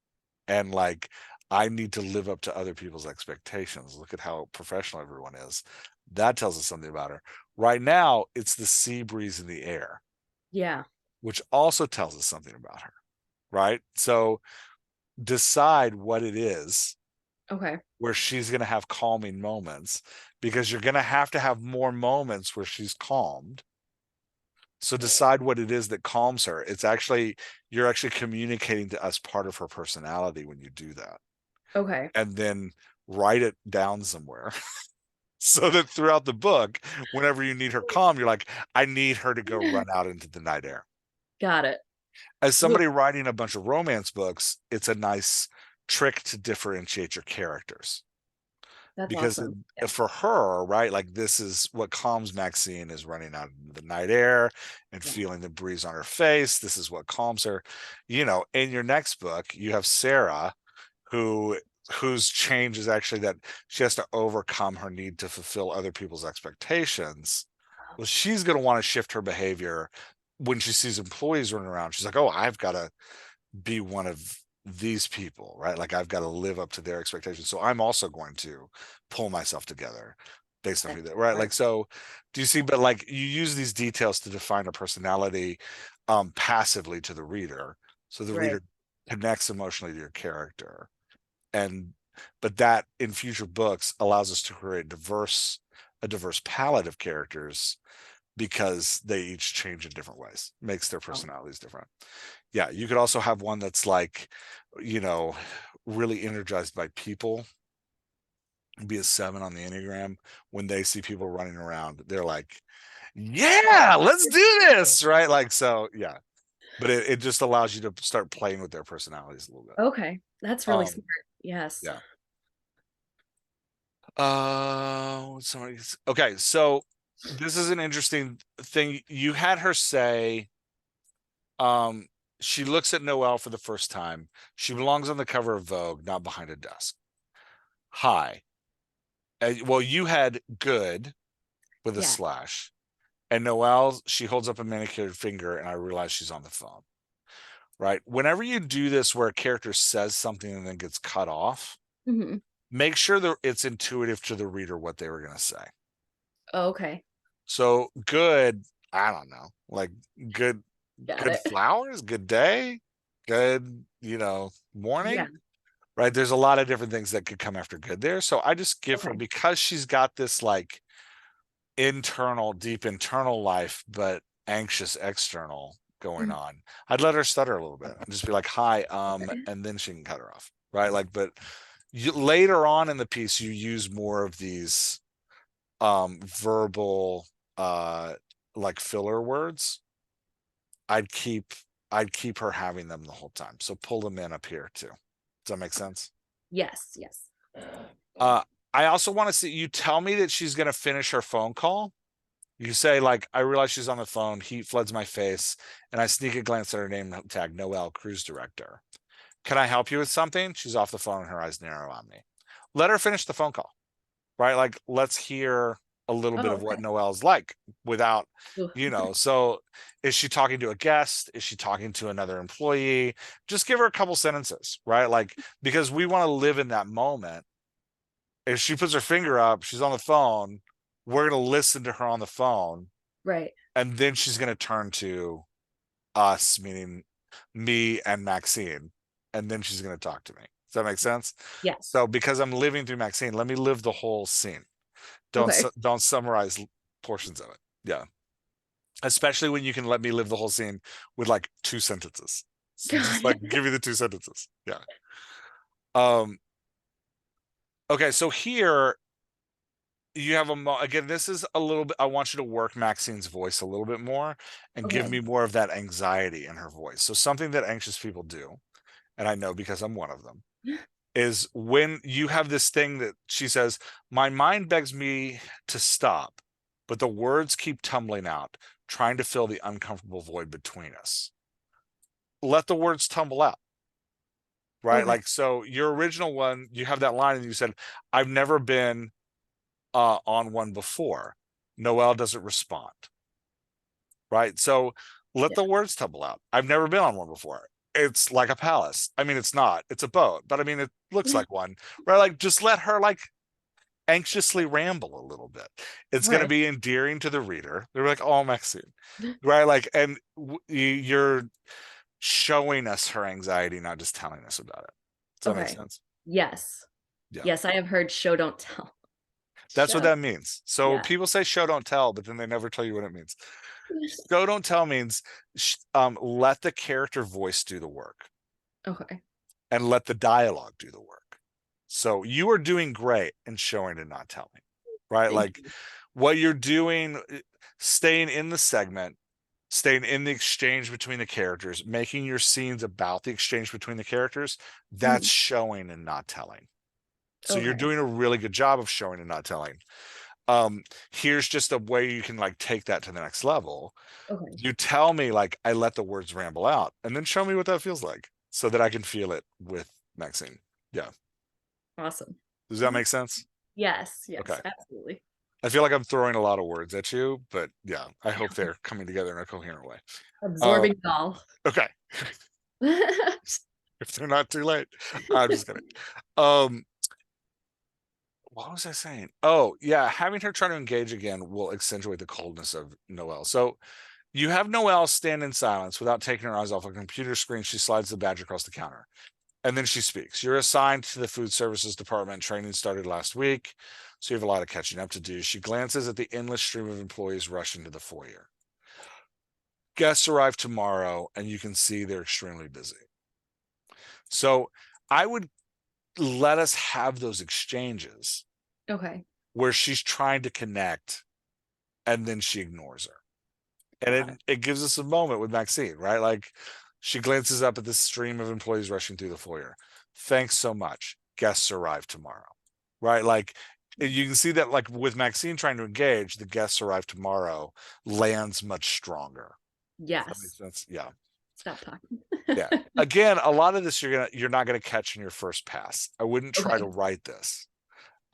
and like I need to live up to other people's expectations, look at how professional everyone is, that tells us something about her. Right now, it's the sea breeze in the air, Yeah. which also tells us something about her, right? So decide what it is Okay. where she's going to have calming moments, because you're going to have more moments where she's calmed. So decide what it is that calms her. You're actually communicating to us part of her personality when you do that. Okay. And then write it down somewhere so that throughout the book, whenever you need her calm, you're like, I need her to go run out into the night air. Got it. As Ooh, somebody writing a bunch of romance books, it's a nice trick to differentiate your characters, that's because awesome. Yeah. for her, right, like this is what calms Maxine, is running out in the night air and Yeah. feeling the breeze on her face. This is what calms her. In your next book, you have Sarah, who whose change is actually that she has to overcome her need to fulfill other people's expectations. Well, she's going to want to shift her behavior when she sees employees running around. She's like, oh, I've got to be one of these people, right? Like I've got to live up to their expectations. So I'm also going to pull myself together based on who they right. Like, so do you see? But like, you use these details to define a personality passively to the reader, so the Right. reader connects emotionally to your character. And but that in future books allows us to create a diverse palette of characters because they each change in different ways, makes their Oh, personalities different. Yeah, you could also have one that's like, you know, really energized by people, be a 7 on the Enneagram. When they see people running around, they're like, yeah, let's do this, right? Like, so yeah, but it just allows you to start playing with their personalities a little bit. okay. That's really um smart. Yes. yeah. Okay, so this is an interesting thing. You had her say, um, she looks at Noelle for the first time. She belongs on the cover of Vogue, not behind a desk. Hi. Well, you had good with a Yeah. slash, and Noelle, she holds up a manicured finger, and I realize she's on the phone. Right. Whenever you do this, where a character says something and then gets cut off, Hmm. make sure that it's intuitive to the reader what they were going to say. Okay. So good, I don't know, like good, Got good it. flowers, good day, good, Yeah. morning, right? There's a lot of different things that could come after good there. So I just give her, Okay. because she's got this like deep internal life, but anxious external going Mhm. on. I'd let her stutter a little bit and just be like, hi, Okay. and then she can cut her off. Right. Like, but later on in the piece, you use more of these verbal uh like filler words. I'd keep her having them the whole time, so pull them in up here too. Does that make sense? Yes. Yes. uh I also want to see you tell me that she's going to finish her phone call. You say, like, I realize she's on the phone, heat floods my face, and I sneak a glance at her name tag, Noelle, cruise director. Can I help you with something? She's off the phone and her eyes narrow on me. Let her finish the phone call. Right? Like, let's hear a little bit Oh, of what okay. Noelle's like without, Ooh, so is she talking to a guest? Is she talking to another employee? Just give her a couple sentences, right? Like, because we want to live in that moment. If she puts her finger up, she's on the phone, we're going to listen to her on the phone, right. and then she's going to turn to us, meaning me and Maxine, and then she's going to talk to me. Does that make sense? Yes. So because I'm living through Maxine, let me live the whole scene. Okay. Don't summarize portions of it. Yeah, especially when you can let me live the whole scene with like 2 sentences. So just Got like it. give me the 2 sentences. Yeah. Um. Okay. So here you have again. This is a little bit. I want you to work Maxine's voice a little bit more and give Okay. me more of that anxiety in her voice. So something that anxious people do, and I know because I'm one of them, is when you have this thing that she says, my mind begs me to stop, but the words keep tumbling out, trying to fill the uncomfortable void between us. Let the words tumble out, right? Okay. Like, so your original one, you have that line and you said, I've never been on one before. Noelle doesn't respond, right? So let Yeah. the words tumble out. I've never been on one before. It's like a palace. I mean, it's not, it's a boat, but I mean, it looks like one, right? Like, just let her like anxiously ramble a little bit. It's going to Right. be endearing to the reader. They're like, oh, Maxine, right? Like, and you're showing us her anxiety, not just telling us about it. Does that make Okay. sense? Yes. Yeah. Yes, I have heard show don't tell. That's what Show. that means. So Yeah. people say show don't tell, but then they never tell you what it means. Show don't tell means let the character voice do the work Okay. and let the dialogue do the work. So you are doing great in showing and not telling, right? Thank Like, you. what you're doing, staying in the segment, staying in the exchange between the characters, making your scenes about the exchange between the characters, that's Mhm. showing and not telling. So you're Okay. doing a really good job of showing and not telling. Here's just a way you can like take that to the next level. Okay. You tell me, like, I let the words ramble out, and then show me what that feels like so that I can feel it with Maxine. Yeah. Awesome. Does that make sense? Yes. Okay. Yes. Absolutely. I feel like I'm throwing a lot of words at you, but yeah, I hope they're coming together in a coherent way. Absorbing it all. Okay. If they're not too late. I'm just kidding. Um, what was I saying? Oh, yeah, having her try to engage again will accentuate the coldness of Noelle. So you have Noelle stand in silence without taking her eyes off a computer screen. She slides the badge across the counter. And then she speaks. You're assigned to the food services department. Training started last week, so you have a lot of catching up to do. She glances at the endless stream of employees rushing to the foyer. Guests arrive tomorrow, and you can see they're extremely busy. So I would let us have those exchanges Okay. where she's trying to connect and then she ignores her. And Got it. it gives us a moment with Maxine, right? Like she glances up at the stream of employees rushing through the foyer. Thanks so much. Guests arrive tomorrow, right? Like you can see that, like with Maxine trying to engage, the guests arrive tomorrow lands much stronger. That makes Yes. sense. Yeah. Stop talking. Yeah. Again, a lot of this you're not gonna catch in your first pass. I wouldn't try to Okay. write this.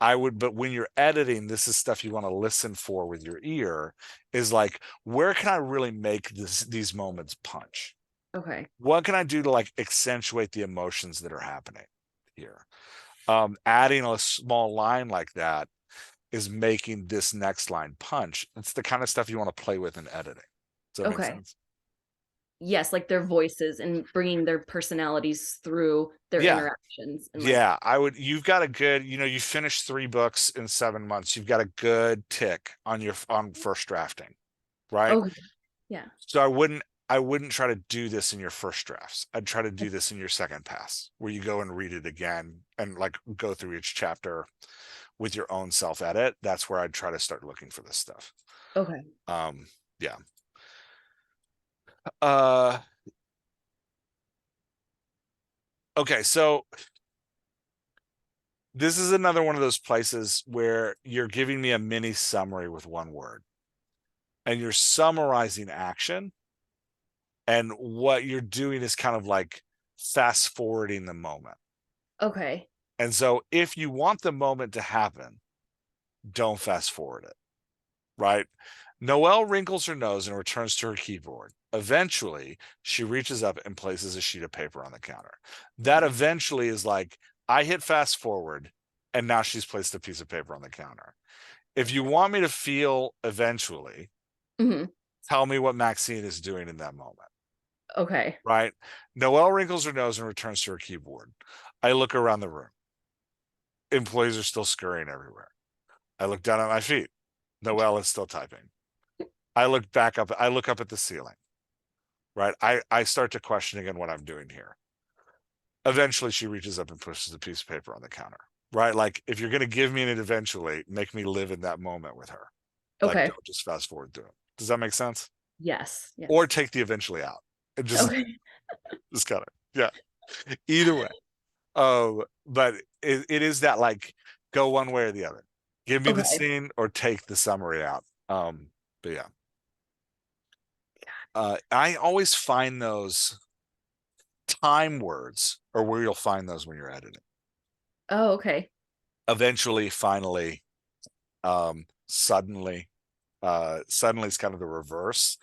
I would, but when you're editing, this is stuff you want to listen for with your ear, is like, where can I really make these moments punch? Okay. What can I do to like accentuate the emotions that are happening here? Adding a small line like that is making this next line punch. It's the kind of stuff you want to play with in editing. Does that make Okay. sense? Yes, like their voices and bringing their personalities through their Yeah. interactions and like, Yeah, I would. You've got a good, you finished 3 books in 7 months. You've got a good tick on your on first drafting, right? okay. Yeah. So I wouldn't try to do this in your first drafts. I'd try to do this in your second pass, where you go and read it again and like go through each chapter with your own self edit. That's where I'd try to start looking for this stuff. Okay. Um, yeah. Uh, okay, so this is another one of those places where you're giving me a mini summary with one word, and you're summarizing action, and what you're doing is kind of like fast forwarding the moment. Okay. And so if you want the moment to happen, don't fast forward it, right? Noelle wrinkles her nose and returns to her keyboard. Eventually, she reaches up and places a sheet of paper on the counter. That Okay. eventually is like, I hit fast forward, and now she's placed a piece of paper on the counter. If you want me to feel eventually, Hmm. tell me what Maxine is doing in that moment, Okay. right? Noelle wrinkles her nose and returns to her keyboard. I look around the room. Employees are still scurrying everywhere. I look down at my feet. Noelle is still typing. I look back up. I look up at the ceiling, right? I start to question again what I'm doing here. Eventually, she reaches up and pushes a piece of paper on the counter, right? Like, if you're going to give me an eventually, make me live in that moment with her. Like, Okay. don't just fast forward through it. Does that make sense? Yes. Or Yes. take the eventually out and Okay. just kind of, yeah. Either way. But it is that like, go one way or the other. Give me the Okay. scene or take the summary out. But yeah. I always find those time words or where you'll find those when you're editing. Oh, okay. Eventually, finally, suddenly, suddenly is kind of the reverse,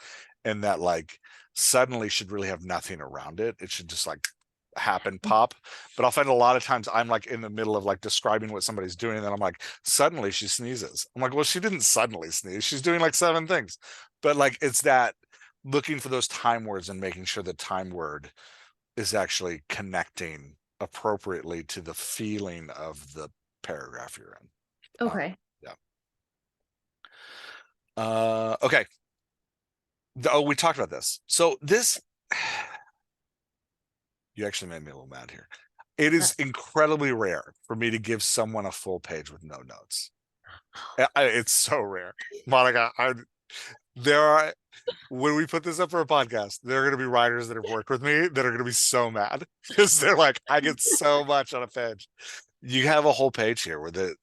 in that like suddenly should really have nothing around it. It should just like happen, pop. But I'll find a lot of times I'm like in the middle of like describing what somebody's doing, and then I'm like, suddenly she sneezes. I'm like, well, she didn't suddenly sneeze. She's doing like 7 things. But like it's that looking for those time words and making sure the time word is actually connecting appropriately to the feeling of the paragraph you're in. Okay. Yeah. Okay. Oh, we talked about this. So this, you actually made me a little mad here. It Uh, is incredibly rare for me to give someone a full page with no notes. It's so rare, Monica. There are, when we put this up for a podcast, there are going to be writers that have worked with me that are going to be so mad because they're like, I get so much on a page. You have a whole page here where the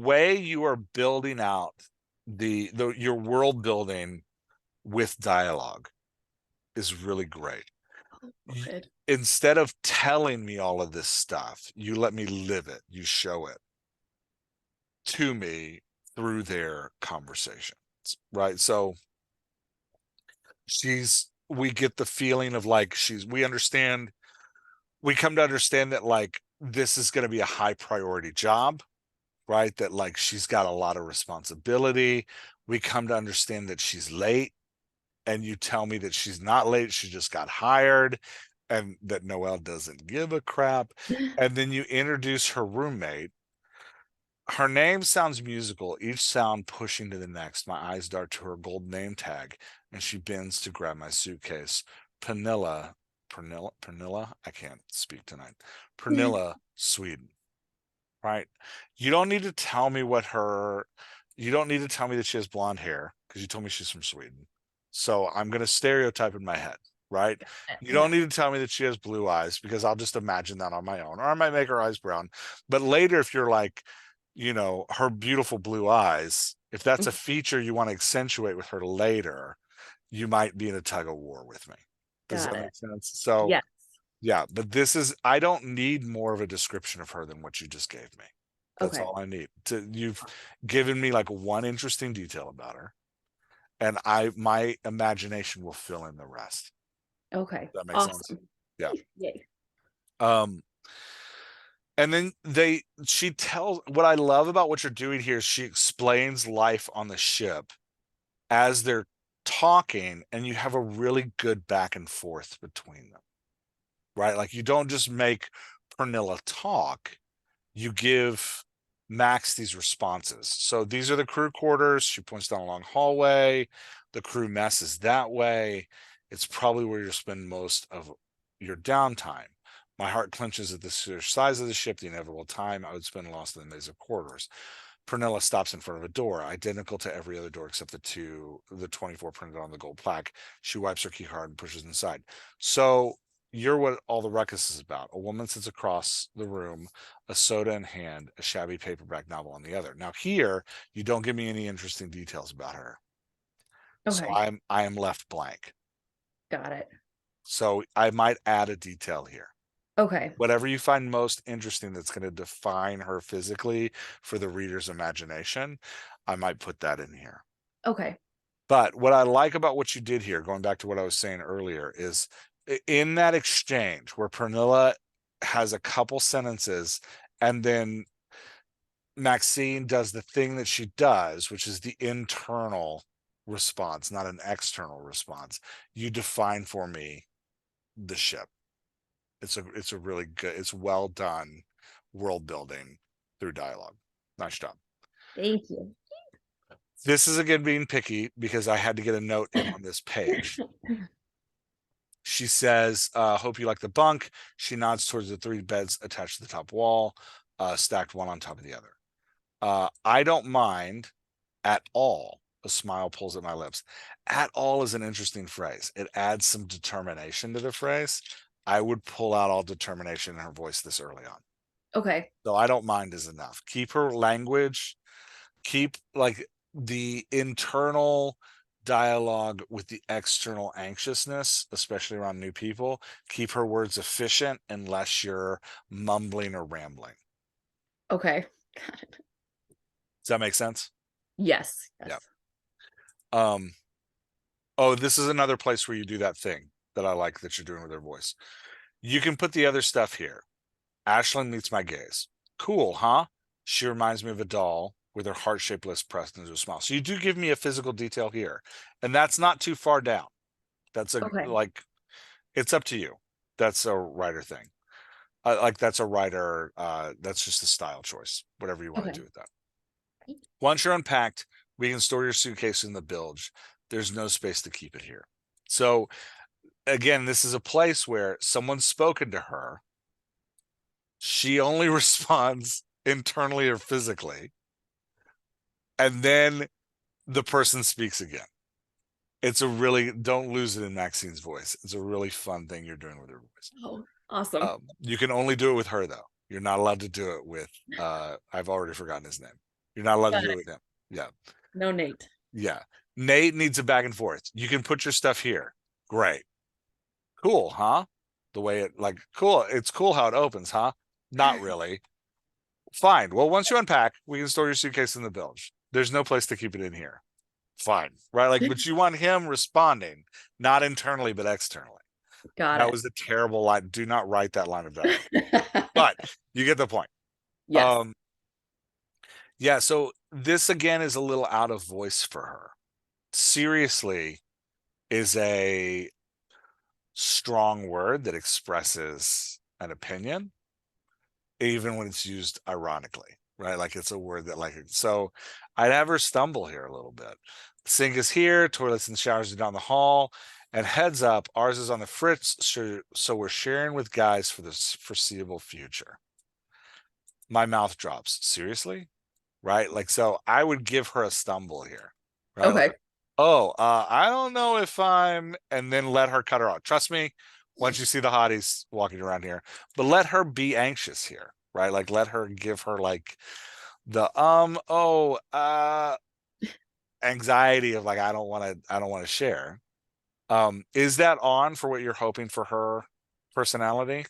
way you are building out the your world building with dialogue is really great. oh, good. Instead of telling me all of this stuff, you let me live it. You show it to me through their conversations, right? So we get the feeling of like we come to understand that like this is going to be a high priority job, right? That like she's got a lot of responsibility. We come to understand that she's late, and you tell me that she's not late, she just got hired, and that Noelle doesn't give a crap. And then you introduce her roommate. Her name sounds musical, each sound pushing to the next. My eyes dart to her gold name tag, and she bends to grab my suitcase. Pernilla, Pernilla? I can't speak tonight. Pernilla, Sweden, right? You don't need to tell me you don't need to tell me that she has blonde hair because you told me she's from Sweden. So I'm going to stereotype in my head, right? You don't Yeah. need to tell me that she has blue eyes because I'll just imagine that on my own, or I might make her eyes brown. But later, if you're like, her beautiful blue eyes, if that's a feature you want to accentuate with her later, you might be in a tug of war with me. Does Got that it. make sense? So, Yes. yeah, but I don't need more of a description of her than what you just gave me. That's Okay. all I need. You've given me like one interesting detail about her, and my imagination will fill in the rest. Okay. Does that make sense? Awesome. Yeah. Yay. Um, and then she tells what I love about what you're doing here is she explains life on the ship as they're talking, and you have a really good back and forth between them, right? Like you don't just make Pernilla talk, you give Max these responses. So these are the crew quarters. She points down a long hallway. The crew mess is that way. It's probably where you'll spend most of your downtime. My heart clenches at the sheer size of the ship, the inevitable time I would spend lost in the maze of corridors. Pernilla stops in front of a door, identical to every other door except the 24 printed on the gold plaque. She wipes her key card and pushes inside. So you're what all the ruckus is about. A woman sits across the room, a soda in hand, a shabby paperback novel on the other. Now here, you don't give me any interesting details about her. So Okay. I am left blank. Got it. So I might add a detail here. Okay. Whatever you find most interesting that's going to define her physically for the reader's imagination, I might put that in here. Okay. But what I like about what you did here, going back to what I was saying earlier, is in that exchange where Pernilla has a couple sentences and then Maxine does the thing that she does, which is the internal response, not an external response. You define for me the ship. It's a really good, it's well done world building through dialogue. Nice job. Thank you. This is again being picky because I had to get a note in on this page. She says, hope you like the bunk. She nods towards the three beds attached to the top wall, stacked one on top of the other. I don't mind at all. A smile pulls at my lips. At all is an interesting phrase. It adds some determination to the phrase. I would pull out all determination in her voice this early on. Okay. So I don't mind is enough. Keep her language, keep like the internal dialogue with the external anxiousness, especially around new people. Keep her words efficient unless you're mumbling or rambling. Okay. Got it. Does that make sense? Yes. Yeah. Yes. Oh, this is another place where you do that thing that I like that you're doing with her voice. You can put the other stuff here. Ashlyn meets my gaze. Cool, huh? She reminds me of a doll with her heart-shaped lips pressed into a smile. So you do give me a physical detail here, and that's not too far down. That's Okay. it's up to you. That's a writer thing. That's a writer. That's just a style choice. Whatever you want to Okay. do with that. Once you're unpacked, we can store your suitcase in the bilge. There's no space to keep it here. So again, this is a place where someone's spoken to her. She only responds internally or physically, and then the person speaks again. It's a really, don't lose it in Maxine's voice. It's a really fun thing you're doing with her voice. Oh, awesome. You can only do it with her though. You're not allowed to do it with I've already forgotten his name. You're not allowed to Got do it. it with him. Yeah. No, Nate. Yeah. Nate needs a back and forth. You can put your stuff here. Great. Cool, huh? The way it like cool. It's cool how it opens, huh? Not really. Fine. Well, once you unpack, we can store your suitcase in the bilge. There's no place to keep it in here. Fine. Right? Like, but you want him responding, not internally, but externally. Got That it. was a terrible line. Do not write that line of dialogue. But you get the point. Yes. Um, yeah, so this again is a little out of voice for her. Seriously is a strong word that expresses an opinion, even when it's used ironically, right? Like it's a word that like so I'd have her stumble here a little bit. Sink is here, toilets and showers are down the hall, and heads up, ours is on the fritz, so we're sharing with guys for this foreseeable future. My mouth drops. Seriously? Right? Like so I would give her a stumble here. Right? Okay. Like, oh, I don't know if I'm and then let her cut her off. Trust me, once you see the hotties walking around here, but let her be anxious here, right? Like let her give her like the anxiety of like I don't want to share. Is that on for what you're hoping for her personality?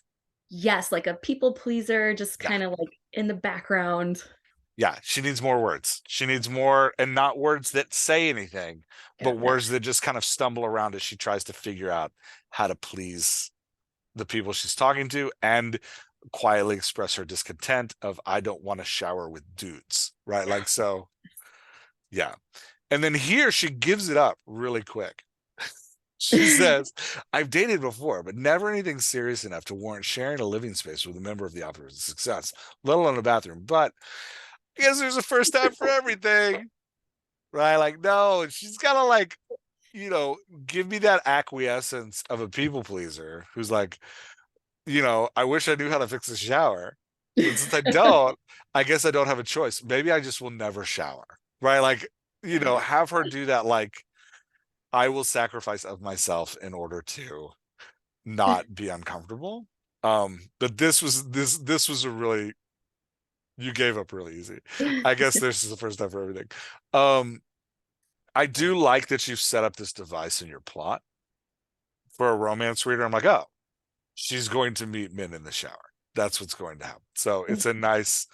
Yes, like a people pleaser, just Yeah. kind of like in the background. Yeah, she needs more words. She needs more, and not words that say anything, but Got it. words that just kind of stumble around as she tries to figure out how to please the people she's talking to and quietly express her discontent of I don't want to shower with dudes, right? Like so, yeah. And then here she gives it up really quick. She says, I've dated before, but never anything serious enough to warrant sharing a living space with a member of the opposite success, let alone a bathroom. But I guess there's a first time for everything. Right? Like, no, she's gotta like, give me that acquiescence of a people pleaser who's like, I wish I knew how to fix a shower. But since I don't, I guess I don't have a choice. Maybe I just will never shower. Right? Like, Got it. have her do that, like, I will sacrifice of myself in order to not be uncomfortable. But this was a really you gave up really easy. I guess this is the first time for everything. Um, I do like that you've set up this device in your plot for a romance reader. I'm like, oh, she's going to meet men in the shower. That's what's going to happen. So it's a nice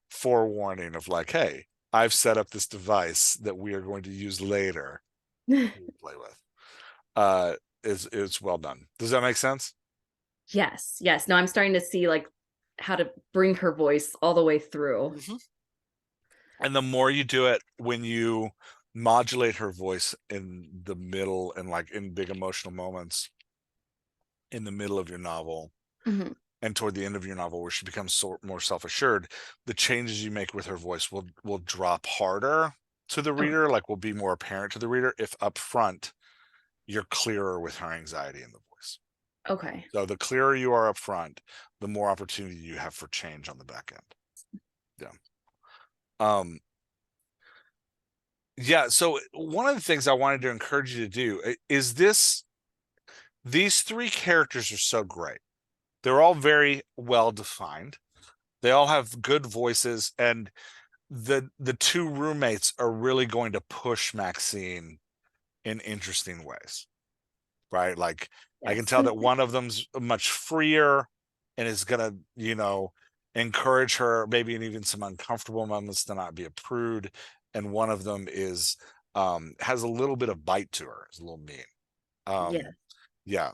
forewarning of like, hey, I've set up this device that we are going to use later to play with. Uh, is well done. Does that make sense? Yes, yes. No, I'm starting to see like how to bring her voice all the way through. Mhm. And the more you do it, when you modulate her voice in the middle and like in big emotional moments in the middle of your novel, Mhm. and toward the end of your novel where she becomes more self-assured, the changes you make with her voice will drop harder to the Okay. reader, like will be more apparent to the reader if up front you're clearer with her anxiety in the voice. Okay. So the clearer you are up front, the more opportunity you have for change on the back end. Yeah. um yeah, so one of the things I wanted to encourage you to do is these three characters are so great. They're all very well defined. They all have good voices, and the two roommates are really going to push Maxine in interesting ways, right? Like I can Yes. tell that one of them's much freer and is gonna, encourage her maybe in even some uncomfortable moments to not be a prude, and one of them is has a little bit of bite to her, is a little mean. Yes. Yeah.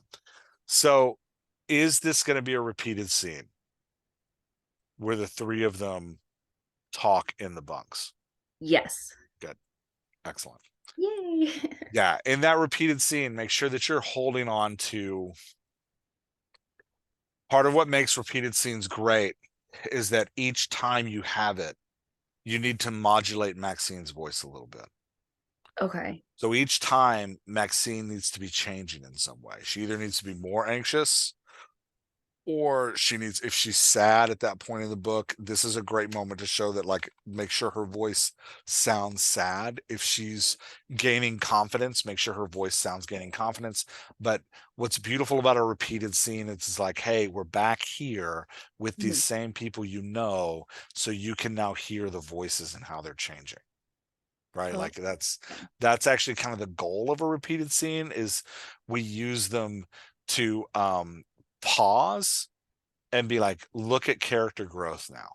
So is this going to be a repeated scene where the three of them talk in the bunks? Yes. Good. Excellent. Yay. Yeah, in that repeated scene, make sure that you're holding on to part of what makes repeated scenes great is that each time you have it, you need to modulate Maxine's voice a little bit. Okay. So each time Maxine needs to be changing in some way. She either needs to be more anxious, or she needs, if she's sad at that point in the book, this is a great moment to show that, like, make sure her voice sounds sad. If she's gaining confidence, make sure her voice sounds gaining confidence. But what's beautiful about a repeated scene, it's like, hey, we're back here with these Mhm. same people, so you can now hear the voices and how they're changing, right? Oh, Like that's actually kind of the goal of a repeated scene, is we use them to pause and be like, look at character growth now.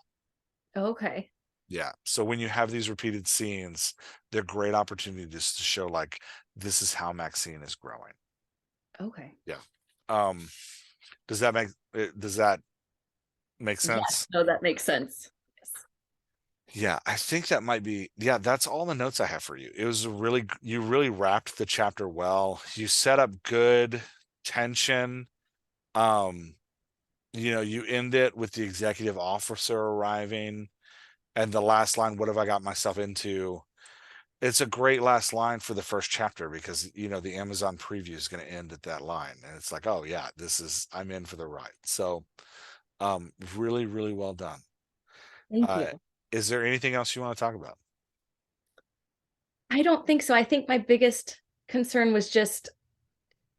okay. Yeah. So when you have these repeated scenes, they're great opportunities to show like this is how Maxine is growing. Okay. Yeah. Um, does that make Yes, sense? no, that makes sense. Yes. Yeah, I think that might be, yeah, that's all the notes I have for you. It was a really, you really wrapped the chapter well. You set up good tension. Um, you end it with the executive officer arriving, and the last line, what have I got myself into? It's a great last line for the first chapter because the Amazon preview is going to end at that line. And it's like, oh yeah, I'm in for the ride. So really, really well done. Thank Uh, you. is there anything else you want to talk about? I don't think so. I think my biggest concern was just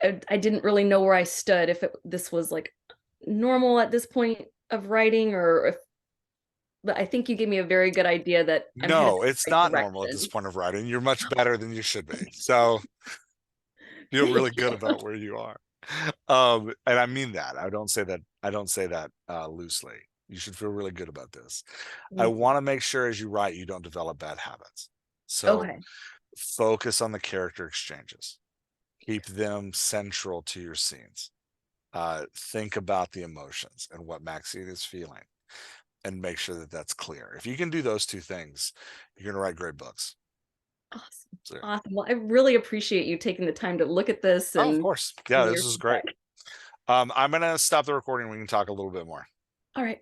I didn't really know where I stood, if this was like normal at this point of writing, or if, but I think you gave me a very good idea that I'm headed No, in it's the right not normal at this direction. point of writing. You're much better than you should be. So feel really Thank you. good about where you are. And I mean that. I don't say that loosely. You should feel really good about this. I Thank you. want to make sure as you write, you don't develop bad habits. So Okay. focus on the character exchanges. Keep them central to your scenes. Think about the emotions and what Maxine is feeling, and make sure that that's clear. If you can do those two things, you're going to write great books. Awesome. So, Awesome. Well, I really appreciate you taking the time to look at this oh, of and course. give Yeah, me this your is great. feedback. I'm going to stop the recording. We can talk a little bit more. All right.